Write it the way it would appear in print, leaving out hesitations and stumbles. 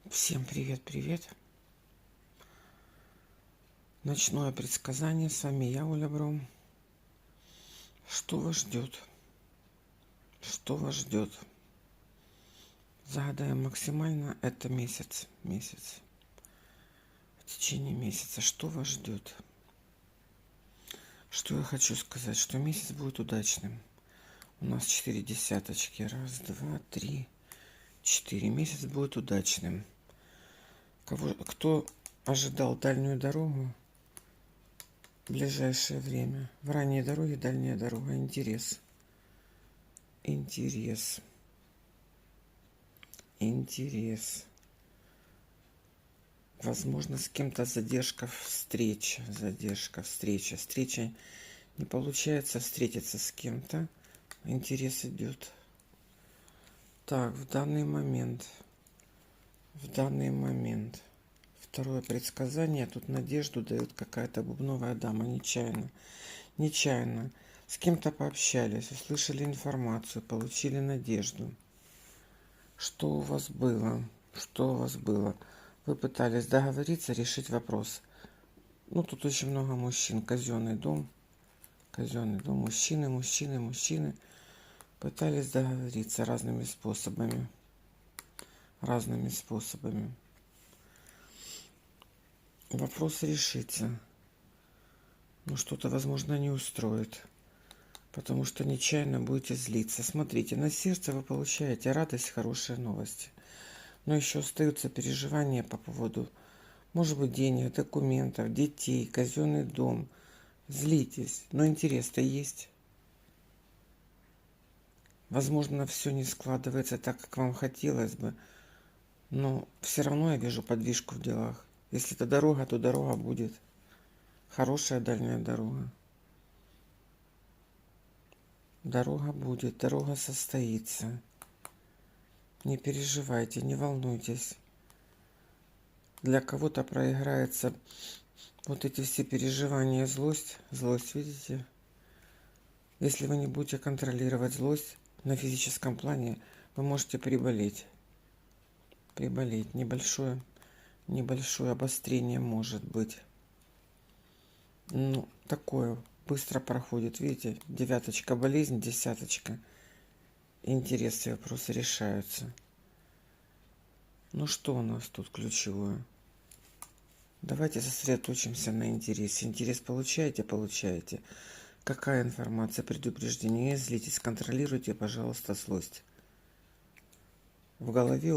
Всем привет! Ночное предсказание. С вами я, Оля Бром. Что вас ждет? Что вас ждет? Загадаем максимально. Это месяц. В течение месяца. Что вас ждет? Что я хочу сказать? Что месяц будет удачным. У нас 4 десяточки. 1, 2, 3, 4. Месяц будет удачным. Кто ожидал дальнюю дорогу в ближайшее время? В ранней дороге дальняя дорога. Интерес. Возможно, с кем-то задержка встреча. Встреча не получается встретиться с кем-то. Интерес идет. Так, в данный момент. Второе предсказание. Тут надежду дает какая-то бубновая дама. Нечаянно. С кем-то пообщались, услышали информацию, получили надежду. Что у вас было? Вы пытались договориться, решить вопрос. Тут очень много мужчин. Казенный дом. Мужчины. Пытались договориться разными способами. Вопрос решится. Но что-то, возможно, не устроит. Потому что нечаянно будете злиться. Смотрите, на сердце вы получаете радость, хорошие новости. Но еще остаются переживания по поводу, может быть, денег, документов, детей, казенный дом. Злитесь, но интерес-то есть. Возможно, все не складывается так, как вам хотелось бы. Но все равно я вижу подвижку в делах. Если это дорога, то дорога будет. Хорошая дальняя дорога. Дорога будет, дорога состоится. Не переживайте, не волнуйтесь. Для кого-то проиграется вот эти все переживания, злость, видите? Если вы не будете контролировать злость на физическом плане, вы можете приболеть. Небольшое обострение может быть. Такое быстро проходит, видите? 9 болезнь, 10 интересы, вопросы решаются. Что у нас тут ключевое? Давайте сосредоточимся на интересе. Интерес получаете. Какая информация, предупреждение? Не злитесь, контролируйте, пожалуйста, злость. В голове